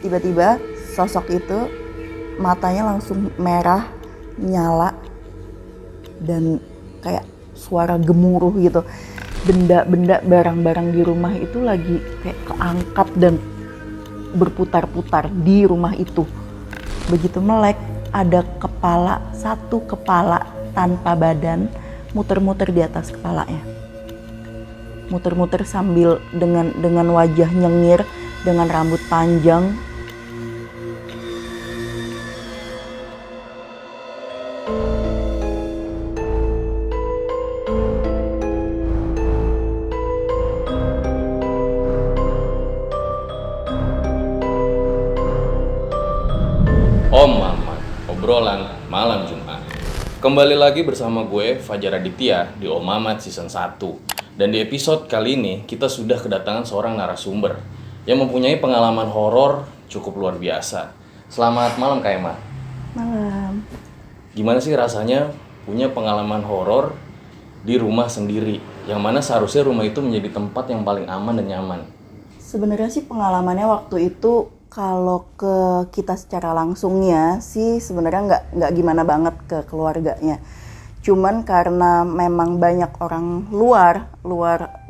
tiba-tiba sosok itu matanya langsung merah, nyala, dan kayak suara gemuruh gitu. Benda-benda, barang-barang di rumah itu lagi kayak keangkat dan berputar-putar di rumah itu. Begitu melek, ada kepala, satu kepala tanpa badan muter-muter di atas kepalanya. Muter-muter sambil dengan wajah nyengir, dengan rambut panjang. Om Mamat, obrolan malam Jumat. Kembali lagi bersama gue Fajar Aditya di Om Mamat season 1. Dan di episode kali ini kita sudah kedatangan seorang narasumber yang mempunyai pengalaman horor cukup luar biasa. Selamat malam Kak Emma. Malam. Gimana sih rasanya punya pengalaman horor di rumah sendiri, yang mana seharusnya rumah itu menjadi tempat yang paling aman dan nyaman? Sebenarnya sih pengalamannya waktu itu kalau ke kita secara langsungnya sih sebenarnya nggak gimana banget ke keluarganya. Cuman karena memang banyak orang luar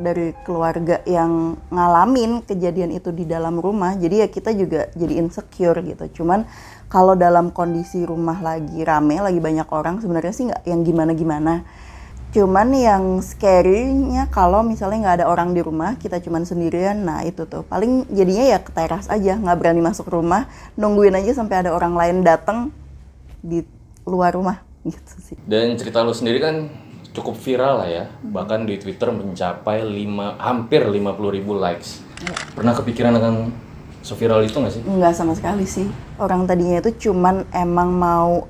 dari keluarga yang ngalamin kejadian itu di dalam rumah, jadi ya kita juga jadi insecure gitu. Cuman kalau dalam kondisi rumah lagi rame, lagi banyak orang, sebenarnya sih nggak yang gimana-gimana. Cuman yang scary-nya kalau misalnya nggak ada orang di rumah, kita cuman sendirian, nah itu tuh. Paling jadinya ya ke teras aja, nggak berani masuk rumah, nungguin aja sampai ada orang lain datang di luar rumah gitu sih. Dan cerita lu sendiri kan cukup viral lah ya, bahkan di Twitter mencapai hampir 50.000 likes. Pernah kepikiran akan seviral itu nggak sih? Nggak sama sekali sih. Orang tadinya itu cuman emang mau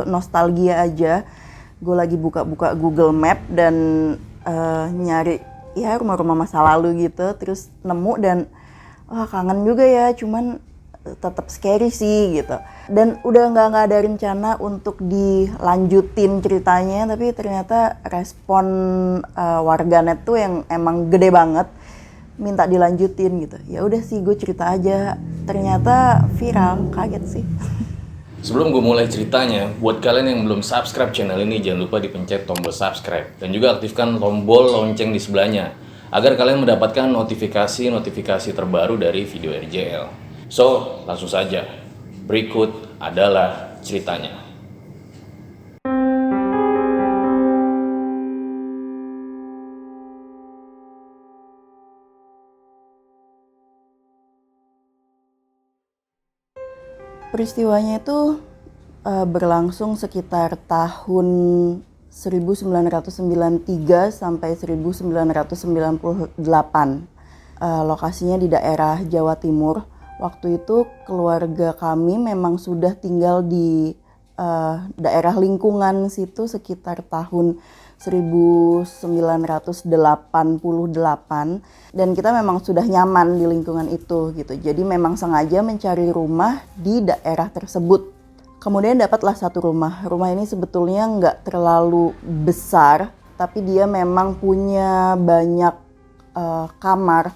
nostalgia aja. Gue lagi buka-buka Google Map dan nyari ya rumah-rumah masa lalu gitu, terus nemu dan wah kangen juga ya, cuman tetap scary sih gitu. Dan udah nggak ada rencana untuk dilanjutin ceritanya, tapi ternyata respon warganet tuh yang emang gede banget, minta dilanjutin gitu. Ya udah sih gue cerita aja, ternyata viral, kaget sih. Sebelum gue mulai ceritanya, buat kalian yang belum subscribe channel ini, jangan lupa dipencet tombol subscribe dan juga aktifkan tombol lonceng di sebelahnya agar kalian mendapatkan notifikasi terbaru dari video RJL. So, langsung saja. Berikut adalah ceritanya. Peristiwanya itu berlangsung sekitar tahun 1993 sampai 1998. Lokasinya di daerah Jawa Timur. Waktu itu keluarga kami memang sudah tinggal di daerah lingkungan situ sekitar tahun 1988 dan kita memang sudah nyaman di lingkungan itu gitu. Jadi memang sengaja mencari rumah di daerah tersebut. Kemudian dapatlah satu rumah. Rumah ini sebetulnya nggak terlalu besar, tapi dia memang punya banyak kamar.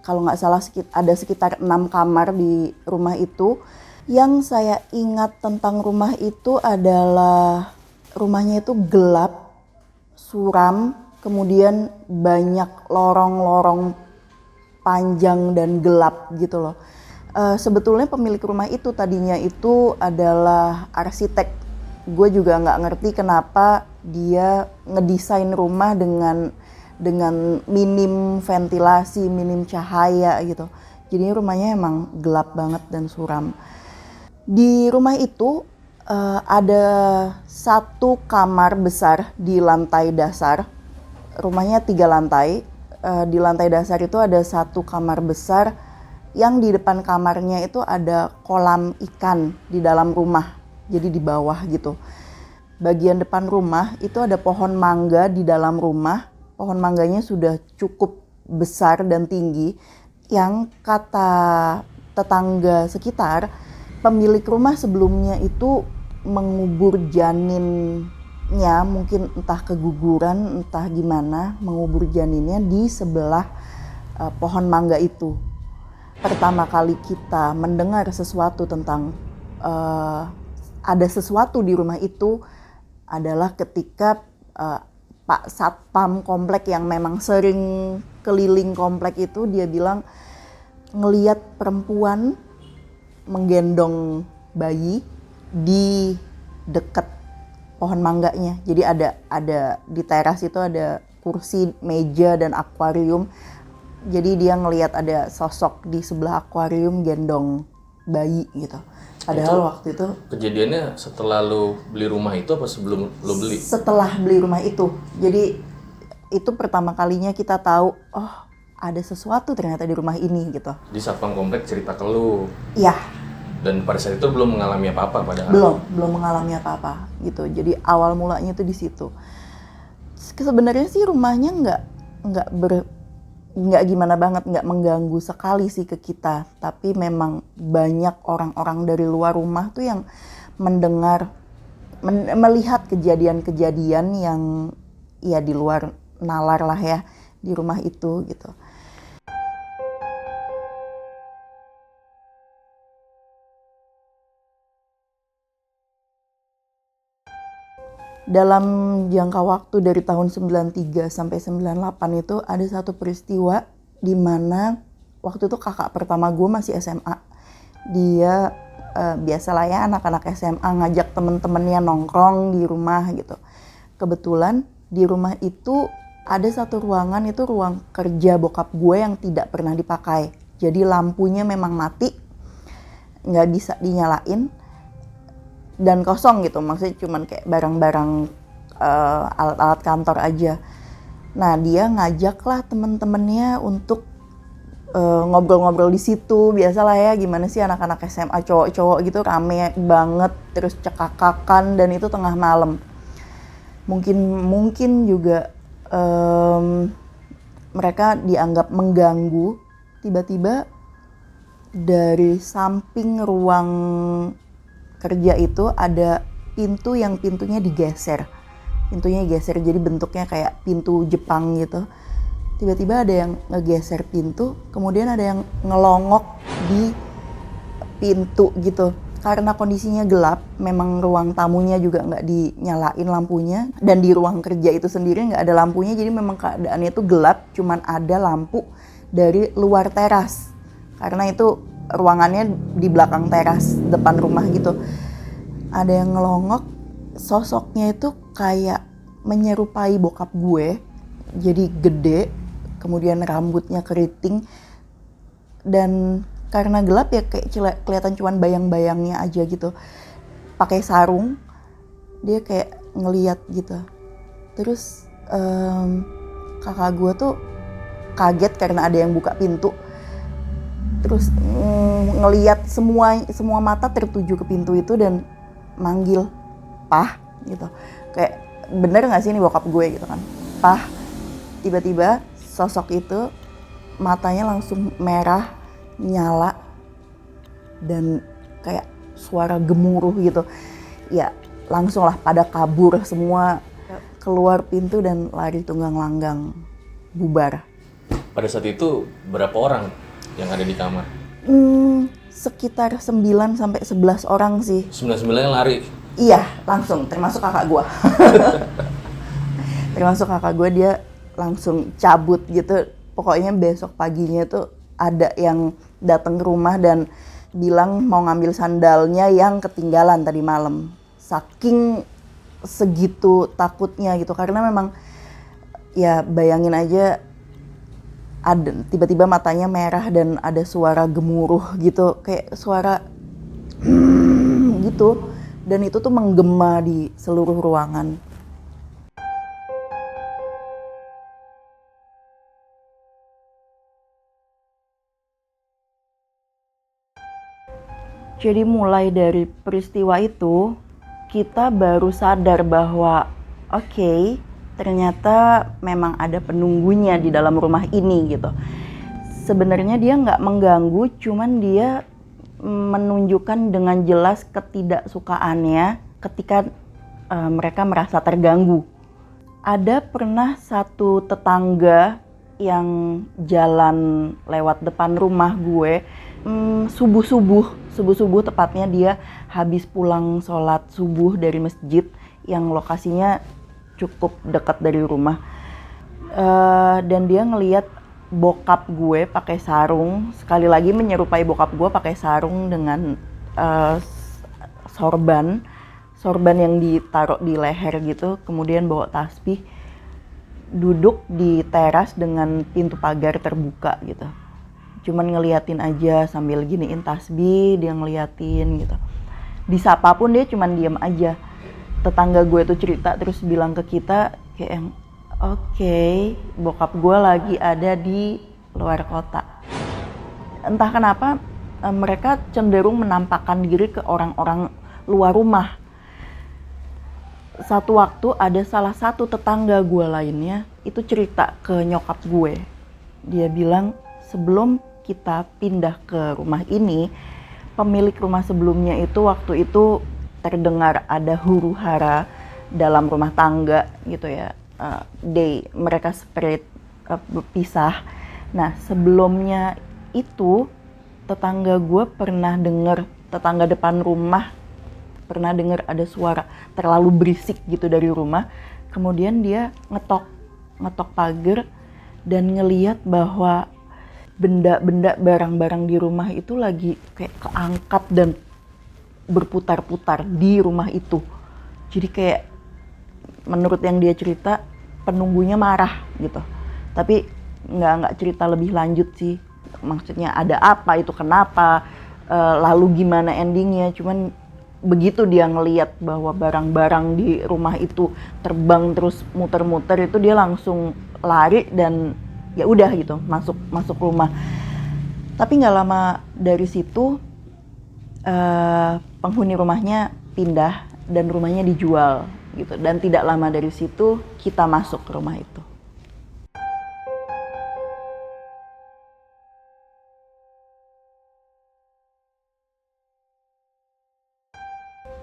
Kalau nggak salah ada sekitar 6 kamar di rumah itu. Yang saya ingat tentang rumah itu adalah rumahnya itu gelap, suram, kemudian banyak lorong-lorong panjang dan gelap gitu loh. Sebetulnya pemilik rumah itu tadinya itu adalah arsitek. Gue juga nggak ngerti kenapa dia ngedesain rumah dengan minim ventilasi, minim cahaya gitu. Jadi rumahnya emang gelap banget dan suram. Di rumah itu ada satu kamar besar di lantai dasar. Rumahnya 3 lantai. Di lantai dasar itu ada satu kamar besar yang di depan kamarnya itu ada kolam ikan di dalam rumah. Jadi di bawah gitu. Bagian depan rumah itu ada pohon mangga di dalam rumah. Pohon mangganya sudah cukup besar dan tinggi. Yang kata tetangga sekitar, pemilik rumah sebelumnya itu mengubur janinnya, mungkin entah keguguran, entah gimana, mengubur janinnya di sebelah pohon mangga itu. pertama kali kita mendengar sesuatu tentang ada sesuatu di rumah itu adalah ketika Pak Satpam komplek yang memang sering keliling komplek itu, dia bilang ngelihat perempuan menggendong bayi di dekat pohon mangganya. Jadi ada di teras itu ada kursi, meja, dan akuarium. Jadi dia ngelihat ada sosok di sebelah akuarium gendong bayi gitu. Padahal waktu itu kejadiannya setelah lo beli rumah itu apa sebelum lo beli? Setelah beli rumah itu. Jadi itu pertama kalinya kita tahu, oh ada sesuatu ternyata di rumah ini gitu. Di Satpam komplek cerita ke lo? Iya. Dan pada saat itu belum mengalami apa-apa padahal? Belum mengalami apa-apa gitu. Jadi awal mulanya tuh di situ. Sebenarnya sih rumahnya nggak gimana banget, nggak mengganggu sekali sih ke kita. Tapi memang banyak orang-orang dari luar rumah tuh yang melihat kejadian-kejadian yang ya di luar nalar lah ya di rumah itu gitu. Dalam jangka waktu dari tahun 93 sampai 98 itu ada satu peristiwa di mana waktu itu kakak pertama gue masih SMA. Dia biasalah ya anak-anak SMA ngajak temen-temennya nongkrong di rumah gitu. Kebetulan di rumah itu ada satu ruangan, itu ruang kerja bokap gue yang tidak pernah dipakai. Jadi lampunya memang mati, nggak bisa dinyalain. Dan kosong gitu, maksudnya cuman kayak barang-barang alat-alat kantor aja. Nah dia ngajak lah temen-temennya untuk ngobrol-ngobrol di situ, biasalah ya gimana sih anak-anak SMA cowok-cowok gitu, rame banget, terus cekakakan, dan itu tengah malam. Mungkin juga mereka dianggap mengganggu. Tiba-tiba dari samping ruang kerja itu ada pintu yang pintunya digeser. Pintunya geser, jadi bentuknya kayak pintu Jepang gitu. Tiba-tiba ada yang ngegeser pintu, kemudian ada yang ngelongok di pintu gitu. Karena kondisinya gelap, memang ruang tamunya juga nggak dinyalain lampunya. Dan di ruang kerja itu sendiri nggak ada lampunya, jadi memang keadaannya itu gelap, cuman ada lampu dari luar teras. Karena itu ruangannya di belakang teras depan rumah gitu. Ada yang ngelongok, sosoknya itu kayak menyerupai bokap gue, jadi gede, kemudian rambutnya keriting, dan karena gelap ya kayak kelihatan cuman bayang-bayangnya aja gitu. Pakai sarung, dia kayak ngeliat gitu. Terus kakak gue tuh kaget karena ada yang buka pintu. Terus ngelihat semua mata tertuju ke pintu itu dan manggil, "Pah," gitu. Kayak bener nggak sih ini bokap gue gitu kan? "Pah." Tiba-tiba sosok itu matanya langsung merah, nyala, dan kayak suara gemuruh gitu. Ya langsung lah pada kabur semua, keluar pintu dan lari tunggang langgang, bubar. Pada saat itu berapa orang yang ada di kamar? Sekitar 9 sampai 11 orang sih. 9-9 yang lari? Iya, langsung, termasuk kakak gue. Termasuk kakak gue, dia langsung cabut gitu. Pokoknya besok paginya tuh ada yang datang ke rumah dan bilang mau ngambil sandalnya yang ketinggalan tadi malam. Saking segitu takutnya gitu, karena memang ya bayangin aja, ada tiba-tiba matanya merah dan ada suara gemuruh gitu, kayak suara gitu, dan itu tuh menggema di seluruh ruangan. Jadi mulai dari peristiwa itu kita baru sadar bahwa oke, ternyata memang ada penunggunya di dalam rumah ini gitu. Sebenarnya dia nggak mengganggu, cuman dia menunjukkan dengan jelas ketidaksukaannya ketika mereka merasa terganggu. Ada pernah satu tetangga yang jalan lewat depan rumah gue, subuh tepatnya dia habis pulang sholat subuh dari masjid yang lokasinya cukup dekat dari rumah. Dan dia ngelihat bokap gue pakai sarung, sekali lagi menyerupai bokap gue pakai sarung dengan sorban yang ditaruh di leher gitu, kemudian bawa tasbih, duduk di teras dengan pintu pagar terbuka gitu. Cuman ngeliatin aja sambil giniin tasbih, dia ngeliatin gitu. Disapa pun dia cuman diem aja. Tetangga gue tuh cerita terus bilang ke kita kayak yang oke, bokap gue lagi ada di luar kota. Entah kenapa mereka cenderung menampakkan diri ke orang-orang luar rumah. Satu waktu ada salah satu tetangga gue lainnya itu cerita ke nyokap gue. Dia bilang sebelum kita pindah ke rumah ini, pemilik rumah sebelumnya itu waktu itu terdengar ada huru-hara dalam rumah tangga gitu ya. Mereka separate, berpisah. Nah sebelumnya itu tetangga gue pernah dengar, tetangga depan rumah pernah dengar ada suara terlalu berisik gitu dari rumah. Kemudian dia ngetok pagar dan ngeliat bahwa benda-benda, barang-barang di rumah itu lagi kayak keangkat dan berputar-putar di rumah itu. Jadi kayak menurut yang dia cerita penunggunya marah gitu. Tapi nggak cerita lebih lanjut sih. Maksudnya ada apa, itu kenapa, lalu gimana endingnya. Cuman begitu dia ngelihat bahwa barang-barang di rumah itu terbang terus muter-muter, itu dia langsung lari dan ya udah gitu masuk rumah. Tapi nggak lama dari situ penghuni rumahnya pindah dan rumahnya dijual gitu. Dan tidak lama dari situ kita masuk ke rumah itu.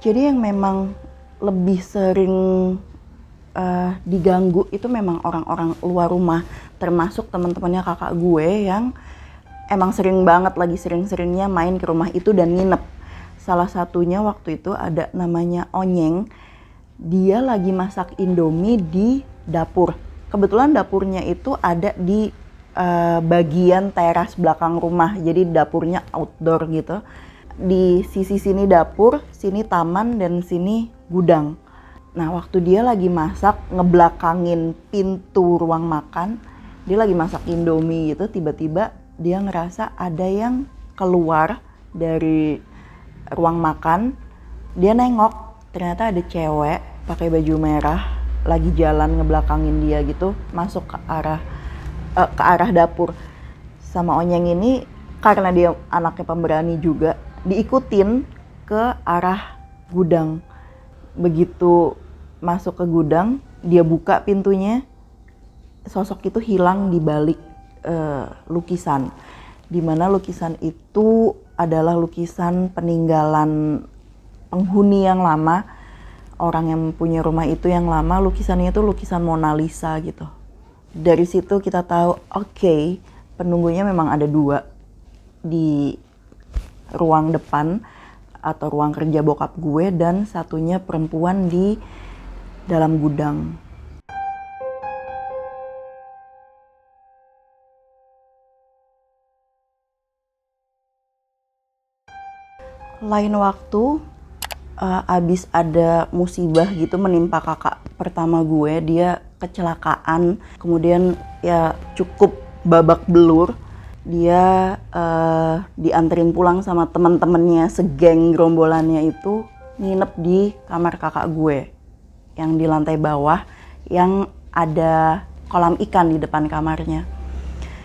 Jadi yang memang lebih sering diganggu itu memang orang-orang luar rumah, termasuk teman-temannya kakak gue yang emang sering banget, lagi sering-seringnya main ke rumah itu dan nginep. Salah satunya waktu itu ada namanya Onyeng, dia lagi masak Indomie di dapur. Kebetulan dapurnya itu ada di bagian teras belakang rumah, jadi dapurnya outdoor gitu. Di sisi sini dapur, sini taman, dan sini gudang. Nah waktu dia lagi masak, ngebelakangin pintu ruang makan, dia lagi masak Indomie gitu, tiba-tiba dia ngerasa ada yang keluar dari ruang makan. Dia nengok, ternyata ada cewek pakai baju merah lagi jalan ngebelakangin dia gitu, masuk ke arah dapur. Sama Onyeng ini karena dia anaknya pemberani juga, diikutin ke arah gudang. Begitu masuk ke gudang, dia buka pintunya, sosok itu hilang di balik lukisan. Dimana lukisan itu adalah lukisan peninggalan penghuni yang lama, orang yang punya rumah itu yang lama. Lukisannya itu lukisan Mona Lisa gitu. Dari situ kita tahu, oke, penunggunya memang ada 2 di ruang depan atau ruang kerja bokap gue, dan satunya perempuan di dalam gudang. Lain waktu abis ada musibah gitu menimpa kakak pertama gue, dia kecelakaan, kemudian ya cukup babak belur. Dia dianterin pulang sama teman-temannya, segeng gerombolannya itu nginep di kamar kakak gue yang di lantai bawah, yang ada kolam ikan di depan kamarnya.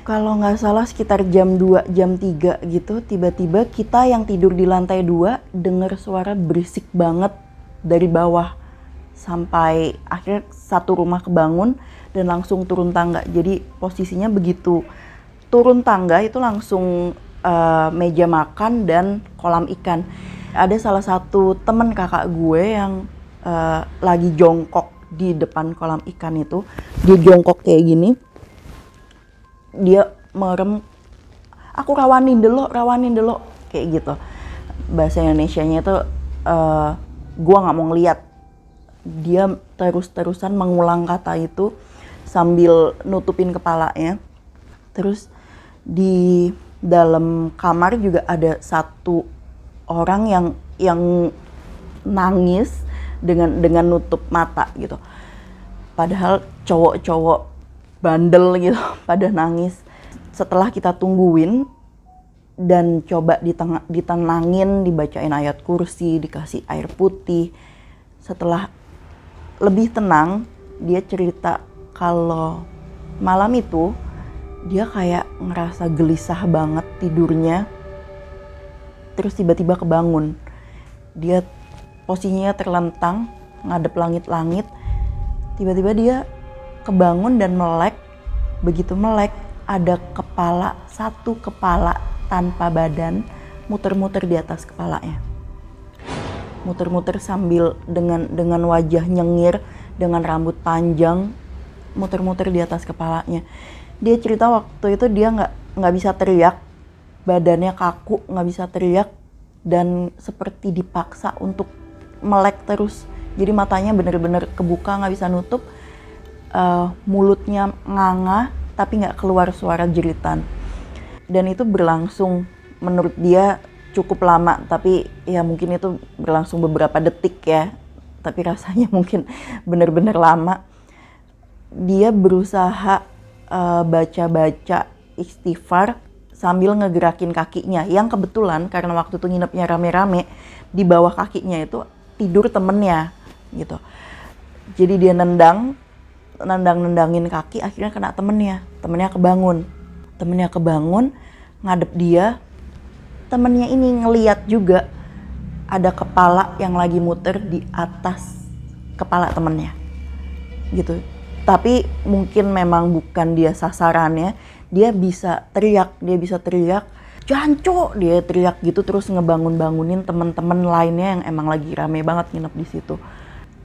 Kalau nggak salah sekitar jam 2, jam 3 gitu, tiba-tiba kita yang tidur di lantai 2 dengar suara berisik banget dari bawah. Sampai akhirnya satu rumah kebangun dan langsung turun tangga. Jadi posisinya begitu turun tangga itu langsung meja makan dan kolam ikan. Ada salah satu temen kakak gue yang lagi jongkok di depan kolam ikan itu. Dia jongkok kayak gini. Dia merem, aku rawanin dulu kayak gitu. Bahasa Indonesianya itu gua nggak mau ngeliat. Dia terus-terusan mengulang kata itu sambil nutupin kepalanya. Terus di dalam kamar juga ada satu orang yang nangis dengan nutup mata gitu. Padahal cowok-cowok bandel gitu pada nangis. Setelah kita tungguin dan coba ditenangin, dibacain ayat kursi, dikasih air putih. Setelah lebih tenang, dia cerita kalau malam itu dia kayak ngerasa gelisah banget tidurnya. Terus tiba-tiba kebangun. Dia posisinya terlentang, ngadep langit-langit. Tiba-tiba dia kebangun dan melek. Begitu melek, ada satu kepala tanpa badan muter-muter di atas kepalanya. Muter-muter sambil dengan wajah nyengir, dengan rambut panjang, muter-muter di atas kepalanya. Dia cerita waktu itu dia nggak bisa teriak, badannya kaku, nggak bisa teriak, dan seperti dipaksa untuk melek terus. Jadi matanya bener-bener kebuka, nggak bisa nutup, mulutnya nganga, tapi nggak keluar suara jeritan. Dan itu berlangsung menurut dia cukup lama, tapi ya mungkin itu berlangsung beberapa detik ya, tapi rasanya mungkin bener-bener lama. Dia berusaha baca-baca istighfar sambil ngegerakin kakinya, yang kebetulan karena waktu itu nginepnya rame-rame, di bawah kakinya itu tidur temennya gitu. Jadi dia nendangin kaki, akhirnya kena temennya kebangun, ngadep dia. Temennya ini ngeliat juga ada kepala yang lagi muter di atas kepala temennya gitu. Tapi mungkin memang bukan dia sasarannya. Dia bisa teriak, "Janco!" Dia teriak gitu, terus ngebangunin teman-teman lainnya yang emang lagi rame banget nginep di situ.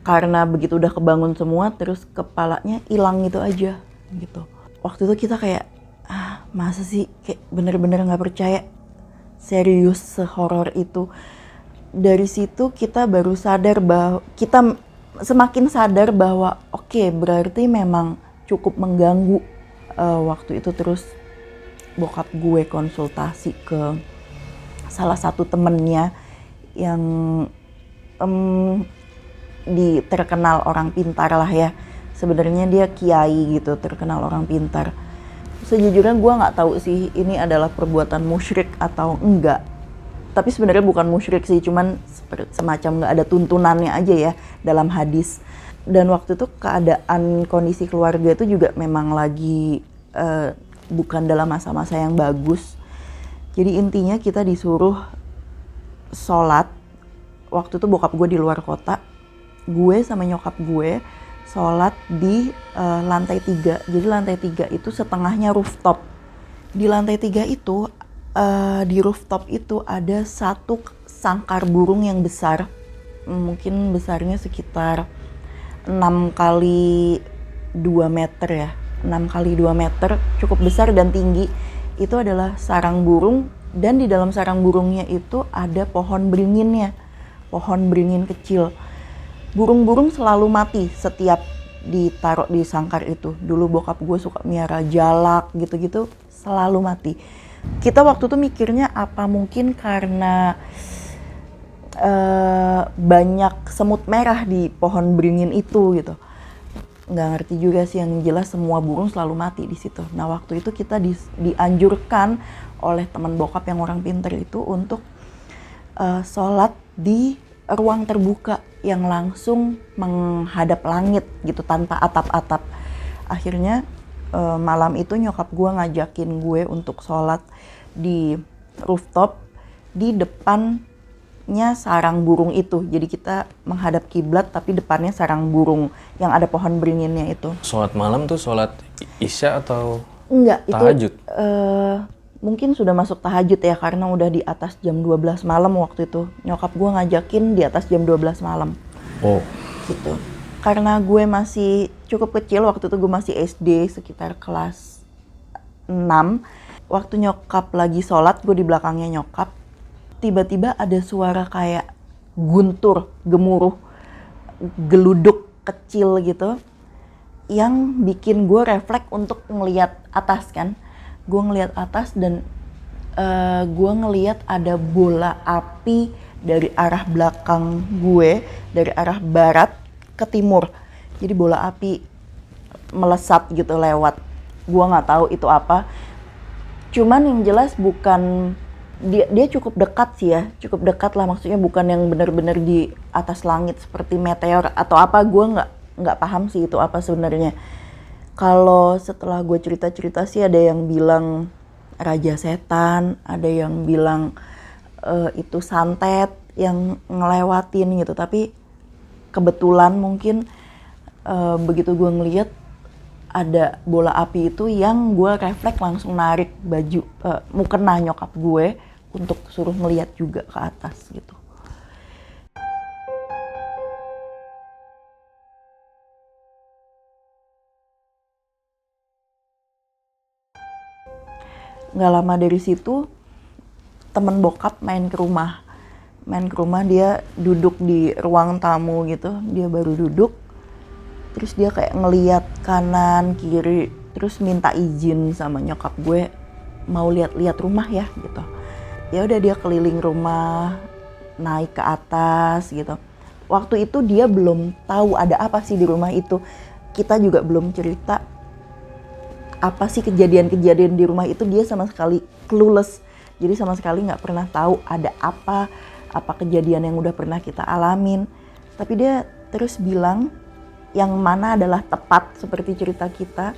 Karena begitu udah kebangun semua, terus kepalanya hilang gitu aja gitu. Waktu itu kita kayak, masa sih, kayak bener-bener nggak percaya, serius sehoror itu. Dari situ kita baru sadar bahwa kita semakin sadar bahwa oke, berarti memang cukup mengganggu. Waktu itu terus bokap gue konsultasi ke salah satu temennya yang terkenal orang pintar lah ya. Sebenarnya dia kiai gitu, terkenal orang pintar. Sejujurnya gue nggak tahu sih ini adalah perbuatan musyrik atau enggak. Tapi sebenarnya bukan musyrik sih, cuman semacam nggak ada tuntunannya aja ya dalam hadis. Dan waktu itu keadaan kondisi keluarga itu juga memang lagi bukan dalam masa-masa yang bagus. Jadi intinya kita disuruh sholat. Waktu itu bokap gue di luar kota, gue sama nyokap gue sholat di lantai 3. Jadi lantai 3 itu setengahnya rooftop. Di lantai 3 itu, di rooftop itu ada satu sangkar burung yang besar. Mungkin besarnya sekitar 6 kali 2 meter ya. 6 kali 2 meter, cukup besar dan tinggi. Itu adalah sarang burung, dan di dalam sarang burungnya itu ada pohon beringinnya. Pohon beringin kecil. Burung-burung selalu mati setiap ditaruh di sangkar itu. Dulu bokap gue suka miara jalak gitu-gitu, selalu mati. Kita waktu itu mikirnya apa mungkin karena banyak semut merah di pohon beringin itu gitu. Nggak ngerti juga sih, yang jelas semua burung selalu mati di situ. Nah waktu itu kita dianjurkan oleh teman bokap yang orang pintar itu untuk sholat di ruang terbuka yang langsung menghadap langit gitu, tanpa atap-atap. Akhirnya malam itu nyokap gue ngajakin gue untuk sholat di rooftop di depannya sarang burung itu. Jadi kita menghadap kiblat tapi depannya sarang burung yang ada pohon beringinnya itu. Sholat malam tuh sholat isya atau enggak, tahajud? Itu mungkin sudah masuk tahajud ya, karena udah di atas jam 12 malam waktu itu. Nyokap gue ngajakin di atas jam 12 malam. Oh. Gitu. Karena gue masih cukup kecil, waktu itu gue masih SD sekitar kelas 6. waktu nyokap lagi sholat, gue di belakangnya nyokap, tiba-tiba ada suara kayak guntur, gemuruh, geluduk kecil gitu, yang bikin gue refleks untuk ngelihat atas kan. Gue ngelihat atas dan gue ngelihat ada bola api dari arah belakang gue, dari arah barat ke timur. Jadi bola api melesat gitu lewat. Gue nggak tahu itu apa. Cuman yang jelas bukan dia cukup dekat sih ya, cukup dekat lah, maksudnya bukan yang benar-benar di atas langit seperti meteor atau apa. Gue nggak paham sih itu apa sebenarnya. Kalau setelah gue cerita-cerita sih ada yang bilang raja setan, ada yang bilang itu santet yang ngelewatin gitu. Tapi kebetulan mungkin begitu gue ngeliat ada bola api itu, yang gue refleks langsung narik baju mukena nyokap gue untuk suruh ngeliat juga ke atas gitu. Nggak lama dari situ temen bokap main ke rumah, dia duduk di ruang tamu gitu, dia baru duduk, terus dia kayak ngeliat kanan kiri, terus minta izin sama nyokap gue mau lihat-lihat rumah ya gitu. Ya udah, dia keliling rumah, naik ke atas gitu. Waktu itu dia belum tahu ada apa sih di rumah itu, kita juga belum cerita apa sih kejadian-kejadian di rumah itu. Dia sama sekali clueless, jadi sama sekali nggak pernah tahu ada apa kejadian yang udah pernah kita alamin. Tapi dia terus bilang yang mana adalah tepat seperti cerita kita.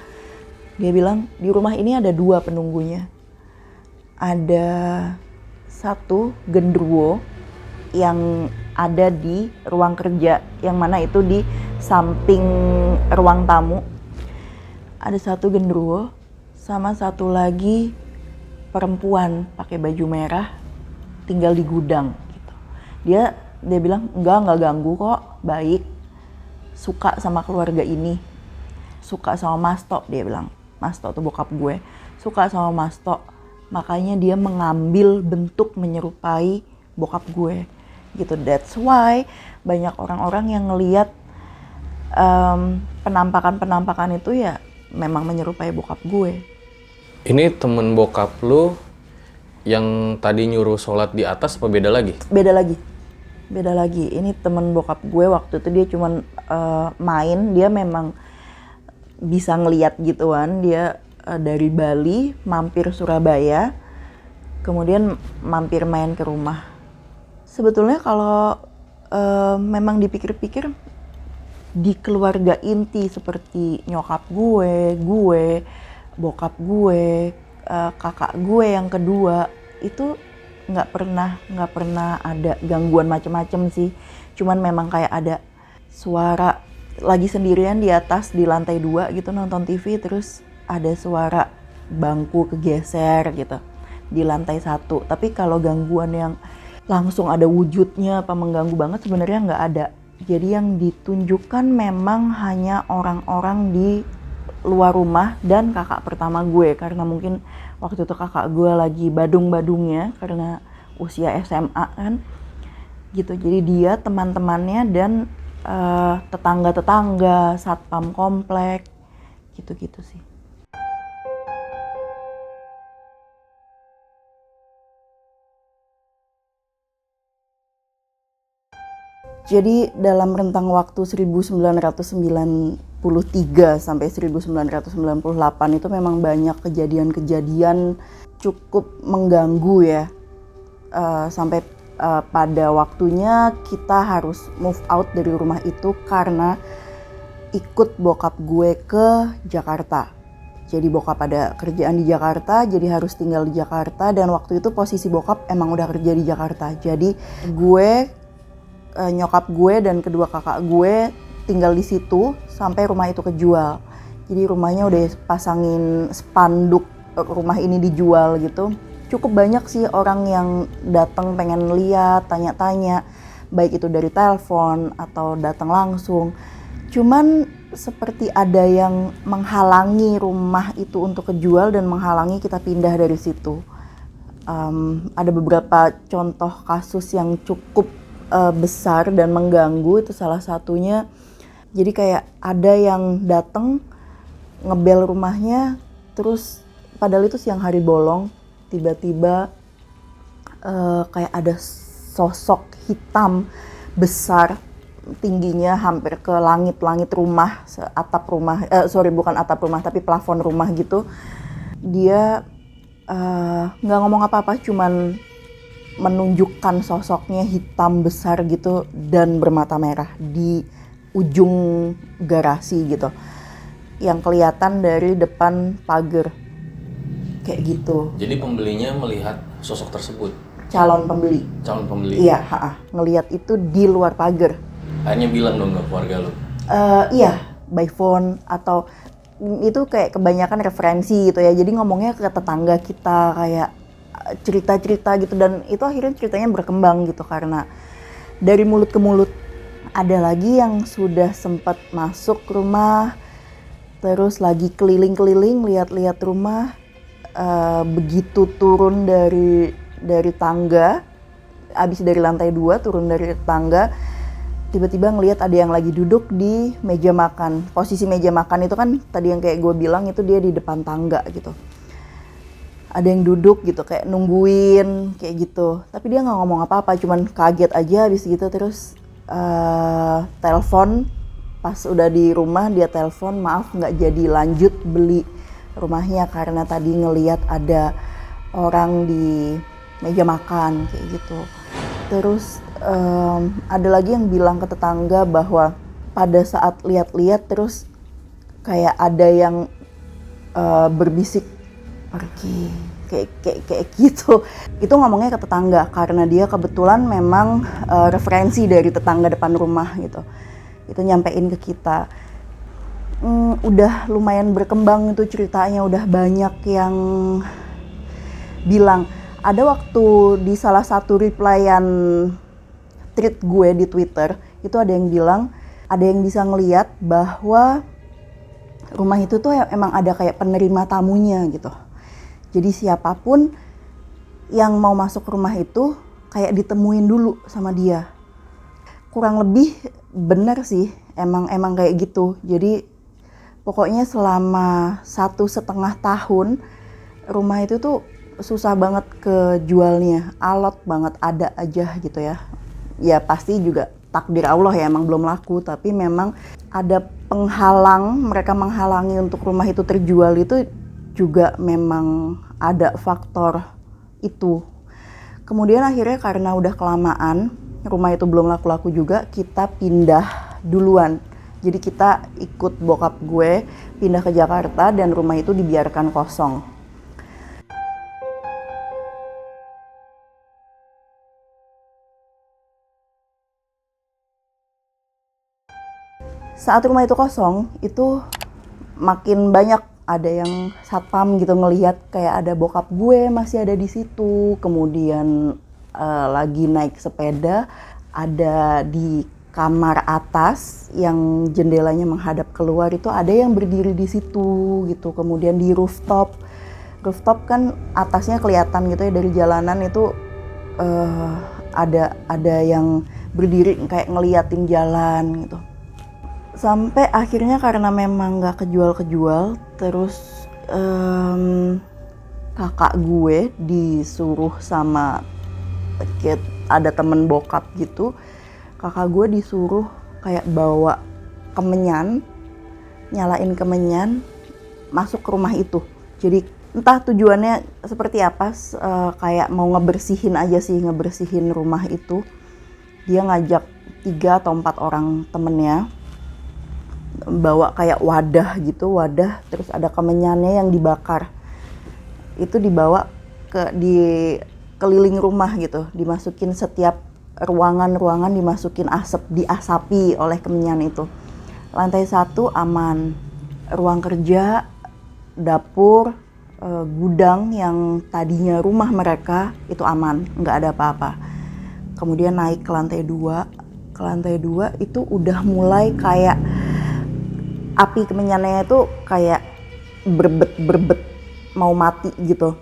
Dia bilang di rumah ini ada 2 penunggunya. Ada 1 genderuwo yang ada di ruang kerja, yang mana itu di samping ruang tamu. Ada 1 genderuwo sama 1 lagi perempuan pakai baju merah tinggal di gudang gitu. Dia bilang enggak ganggu kok, baik, suka sama keluarga ini, suka sama Mas Tok. Dia bilang Mas Tok tuh bokap gue, suka sama Mas Tok, makanya dia mengambil bentuk menyerupai bokap gue gitu. That's why banyak orang-orang yang ngelihat penampakan itu ya memang menyerupai bokap gue. Ini temen bokap lu yang tadi nyuruh sholat di atas apa beda lagi? Beda lagi. Ini temen bokap gue, waktu itu dia cuman main, dia memang bisa ngeliat gituan. Dia dari Bali mampir Surabaya, kemudian mampir main ke rumah. Sebetulnya kalau memang dipikir-pikir, di keluarga inti seperti nyokap gue, bokap gue, kakak gue yang kedua, itu nggak pernah ada gangguan macem-macem sih. Cuman memang kayak ada suara lagi sendirian di atas di lantai 2 gitu nonton TV, terus ada suara bangku kegeser gitu di lantai 1. Tapi kalau gangguan yang langsung ada wujudnya apa mengganggu banget sebenarnya nggak ada. Jadi yang ditunjukkan memang hanya orang-orang di luar rumah dan kakak pertama gue, karena mungkin waktu itu kakak gue lagi badung-badungnya karena usia SMA kan gitu. Jadi dia, teman-temannya, dan tetangga-tetangga, satpam komplek gitu-gitu sih. Jadi dalam rentang waktu 1993 sampai 1998 itu memang banyak kejadian-kejadian cukup mengganggu ya. Sampai pada waktunya kita harus move out dari rumah itu karena ikut bokap gue ke Jakarta. Jadi bokap ada kerjaan di Jakarta, jadi harus tinggal di Jakarta, dan waktu itu posisi bokap emang udah kerja di Jakarta. Jadi gue, nyokap gue dan kedua kakak gue tinggal di situ sampai rumah itu kejual. Jadi rumahnya udah pasangin spanduk rumah ini dijual gitu. Cukup banyak sih orang yang datang pengen lihat, tanya-tanya, baik itu dari telepon atau datang langsung. Cuman seperti ada yang menghalangi rumah itu untuk kejual dan menghalangi kita pindah dari situ. Ada beberapa contoh kasus yang cukup besar dan mengganggu, itu salah satunya. Jadi kayak ada yang datang ngebel rumahnya, terus padahal itu siang hari bolong, tiba-tiba kayak ada sosok hitam besar, tingginya hampir ke langit-langit rumah, atap rumah, bukan atap rumah tapi plafon rumah gitu. Dia nggak ngomong apa-apa, cuman menunjukkan sosoknya hitam besar gitu dan bermata merah di ujung garasi gitu, yang kelihatan dari depan pagar kayak gitu. Jadi pembelinya melihat sosok tersebut? Calon pembeli. Calon pembeli? Iya, ngelihat itu di luar pagar. Akhirnya bilang dong ke keluarga lo? Iya, by phone atau itu kayak kebanyakan referensi gitu ya. Jadi ngomongnya ke tetangga kita, kayak cerita-cerita gitu, dan itu akhirnya ceritanya berkembang gitu karena dari mulut ke mulut. Ada lagi yang sudah sempat masuk rumah, terus lagi keliling-keliling lihat-lihat rumah, begitu turun dari tangga, abis dari lantai 2 turun dari tangga, tiba-tiba ngelihat ada yang lagi duduk di meja makan. Posisi meja makan itu kan tadi yang kayak gue bilang itu dia di depan tangga gitu. Ada yang duduk gitu kayak nungguin kayak gitu. Tapi dia nggak ngomong apa-apa, cuman kaget aja habis gitu. Terus telepon, pas udah di rumah dia telepon, maaf nggak jadi lanjut beli rumahnya karena tadi ngelihat ada orang di meja makan kayak gitu. Terus ada lagi yang bilang ke tetangga bahwa pada saat lihat-lihat terus kayak ada yang berbisik pergi kayak gitu. Itu ngomongnya ke tetangga karena dia kebetulan memang referensi dari tetangga depan rumah gitu. Itu nyampein ke kita. Udah lumayan berkembang itu ceritanya, udah banyak yang bilang. Ada waktu di salah satu replyan tweet gue di Twitter, itu ada yang bilang, ada yang bisa ngelihat bahwa rumah itu tuh emang ada kayak penerima tamunya gitu. Jadi siapapun yang mau masuk rumah itu kayak ditemuin dulu sama dia. Kurang lebih bener sih, emang kayak gitu. Jadi pokoknya selama 1,5 tahun rumah itu tuh susah banget kejualnya, alot banget, ada aja gitu ya. Ya pasti juga takdir Allah ya, emang belum laku, tapi memang ada penghalang, mereka menghalangi untuk rumah itu terjual itu juga memang ada faktor itu. Kemudian akhirnya karena udah kelamaan, rumah itu belum laku-laku juga, kita pindah duluan. Jadi kita ikut bokap gue pindah ke Jakarta dan rumah itu dibiarkan kosong. Saat rumah itu kosong, itu makin banyak ada yang satpam gitu ngelihat kayak ada bokap gue masih ada di situ. Kemudian lagi naik sepeda, ada di kamar atas yang jendelanya menghadap keluar itu ada yang berdiri di situ gitu. Kemudian di rooftop kan atasnya kelihatan gitu ya dari jalanan itu, ada yang berdiri kayak ngeliatin jalan gitu. Sampai akhirnya karena memang gak kejual-kejual, terus kakak gue disuruh sama ada temen bokap gitu, kakak gue disuruh kayak bawa kemenyan, nyalain kemenyan, masuk ke rumah itu. Jadi entah tujuannya seperti apa, kayak mau ngebersihin aja sih, ngebersihin rumah itu. Dia ngajak 3 atau 4 orang temennya, bawa kayak wadah gitu, terus ada kemenyannya yang dibakar. Itu dibawa di keliling rumah gitu, dimasukin setiap ruangan dimasukin asap, diasapi oleh kemenyan itu. Lantai 1 aman, ruang kerja, dapur, gudang yang tadinya rumah mereka itu aman, nggak ada apa-apa. Kemudian naik ke lantai 2, itu udah mulai kayak api kemenyannya itu kayak berbet mau mati gitu.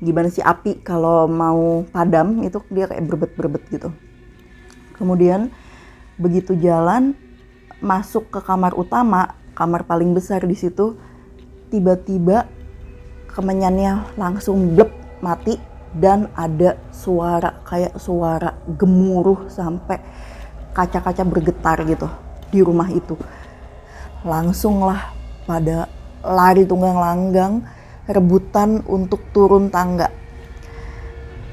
Gimana sih api kalau mau padam itu dia kayak berbet gitu. Kemudian begitu jalan masuk ke kamar utama, kamar paling besar di situ, tiba-tiba kemenyannya langsung blep mati dan ada suara kayak suara gemuruh sampai kaca-kaca bergetar gitu di rumah itu. Langsung lah pada lari tunggang langgang rebutan untuk turun tangga.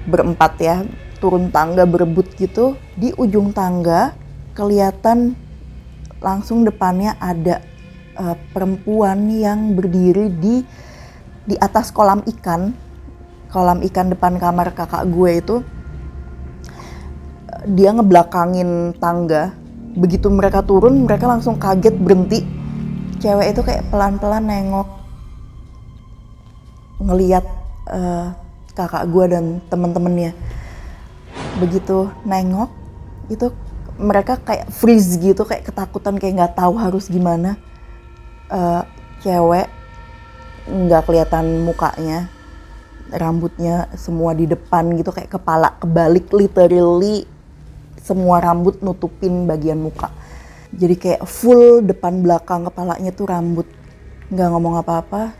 Berempat ya, turun tangga berebut gitu. Di ujung tangga kelihatan langsung depannya ada perempuan yang berdiri di atas kolam ikan depan kamar kakak gue itu. Dia ngebelakangin tangga. Begitu mereka turun, mereka langsung kaget berhenti. Cewek itu kayak pelan-pelan nengok, ngeliat kakak gue dan temen-temennya. Begitu nengok, itu mereka kayak freeze gitu, kayak ketakutan, kayak nggak tahu harus gimana. Cewek nggak kelihatan mukanya, rambutnya semua di depan gitu, kayak kepala kebalik, literally semua rambut nutupin bagian muka. Jadi kayak full depan belakang kepalanya tuh rambut. Nggak ngomong apa-apa.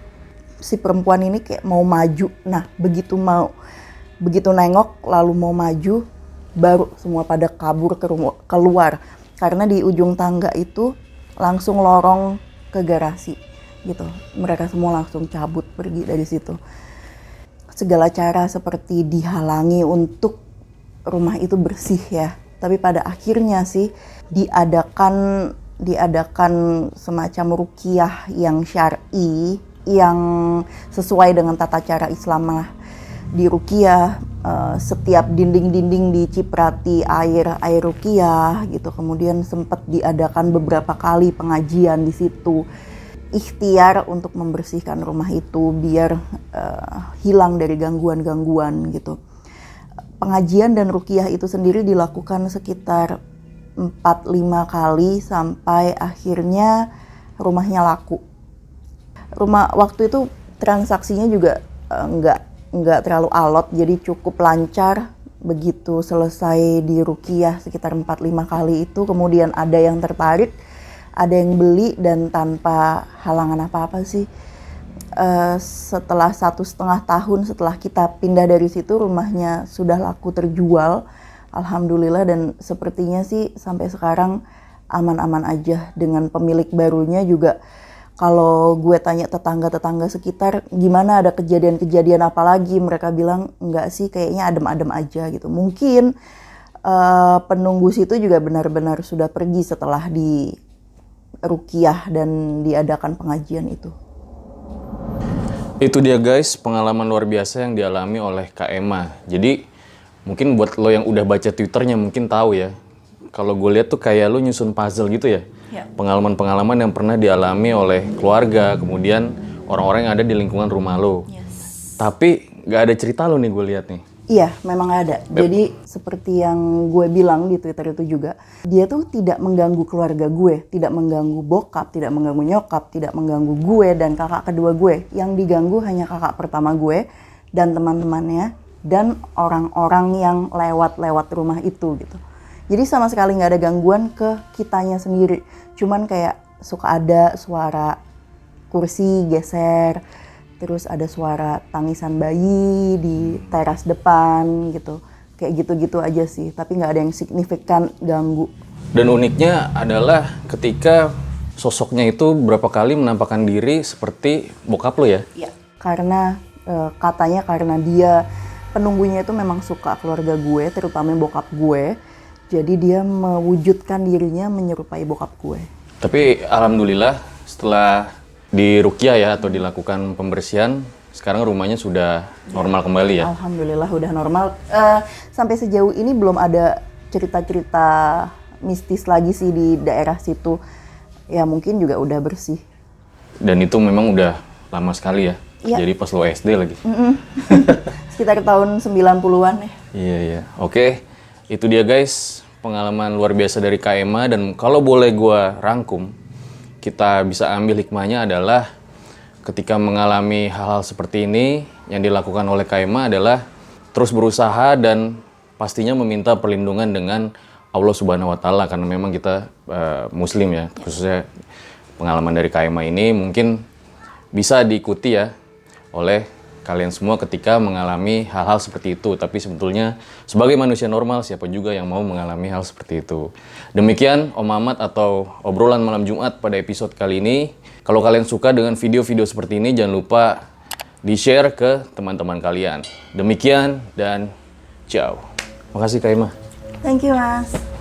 Si perempuan ini kayak mau maju. Nah begitu nengok lalu mau maju, baru semua pada kabur keluar. Karena di ujung tangga itu langsung lorong ke garasi gitu. Mereka semua langsung cabut pergi dari situ. Segala cara seperti dihalangi untuk rumah itu bersih ya. Tapi pada akhirnya sih diadakan semacam ruqyah yang syar'i, yang sesuai dengan tata cara Islam lah. Di ruqyah setiap dinding-dinding diciprati air ruqyah gitu. Kemudian sempat diadakan beberapa kali pengajian di situ. Ikhtiar untuk membersihkan rumah itu biar hilang dari gangguan-gangguan gitu. Pengajian dan ruqyah itu sendiri dilakukan sekitar 4-5 kali sampai akhirnya rumahnya laku. Rumah waktu itu transaksinya juga nggak terlalu alot, jadi cukup lancar. Begitu selesai di ruqyah sekitar 4-5 kali itu, kemudian ada yang tertarik, ada yang beli, dan tanpa halangan apa-apa sih. Setelah 1,5 tahun setelah kita pindah dari situ, rumahnya sudah laku terjual, alhamdulillah. Dan sepertinya sih sampai sekarang aman-aman aja dengan pemilik barunya juga. Kalau gue tanya tetangga-tetangga sekitar gimana, ada kejadian-kejadian apa lagi, mereka bilang enggak sih, kayaknya adem-adem aja gitu. Mungkin penunggu situ juga benar-benar sudah pergi setelah di ruqyah dan diadakan pengajian itu. Itu dia guys, pengalaman luar biasa yang dialami oleh Kak Emma. Jadi mungkin buat lo yang udah baca Twitternya mungkin tahu ya. Kalau gue lihat tuh kayak lo nyusun puzzle gitu ya. Pengalaman-pengalaman yang pernah dialami oleh keluarga, kemudian orang-orang yang ada di lingkungan rumah lo. Yes. Tapi nggak ada cerita lo nih gue lihat nih. Iya, memang ada. Jadi seperti yang gue bilang di Twitter itu juga, dia tuh tidak mengganggu keluarga gue, tidak mengganggu bokap, tidak mengganggu nyokap, tidak mengganggu gue dan kakak kedua gue. Yang diganggu hanya kakak pertama gue dan teman-temannya dan orang-orang yang lewat rumah itu gitu. Jadi sama sekali nggak ada gangguan ke kitanya sendiri. Cuman kayak suka ada suara kursi geser, terus ada suara tangisan bayi di teras depan gitu. Kayak gitu-gitu aja sih, tapi nggak ada yang signifikan ganggu. Dan uniknya adalah ketika sosoknya itu berapa kali menampakkan diri seperti bokap lo ya? Iya. Karena katanya karena dia penunggunya itu memang suka keluarga gue, terutama bokap gue. Jadi dia mewujudkan dirinya menyerupai bokap gue. Tapi alhamdulillah setelah di ruqyah ya atau dilakukan pembersihan, sekarang rumahnya sudah normal kembali ya? Alhamdulillah udah normal. Sampai sejauh ini belum ada cerita-cerita mistis lagi sih di daerah situ. Ya mungkin juga udah bersih. Dan itu memang udah lama sekali ya? Iya. Jadi pas lo SD lagi? Sekitar tahun 90-an ya. Iya. Oke, itu dia guys pengalaman luar biasa dari Kak Emma. Dan kalau boleh gue rangkum, kita bisa ambil hikmahnya adalah ketika mengalami hal-hal seperti ini, yang dilakukan oleh Kaima adalah terus berusaha dan pastinya meminta perlindungan dengan Allah Subhanahu wa Ta'ala, karena memang kita Muslim ya, khususnya pengalaman dari Kaima ini mungkin bisa diikuti ya oleh kalian semua ketika mengalami hal-hal seperti itu. Tapi sebetulnya sebagai manusia normal, siapa juga yang mau mengalami hal seperti itu. Demikian Om Mamat atau obrolan malam Jumat pada episode kali ini. Kalau kalian suka dengan video-video seperti ini, jangan lupa di-share ke teman-teman kalian. Demikian dan ciao. Makasih Kaima. Thank you, Mas.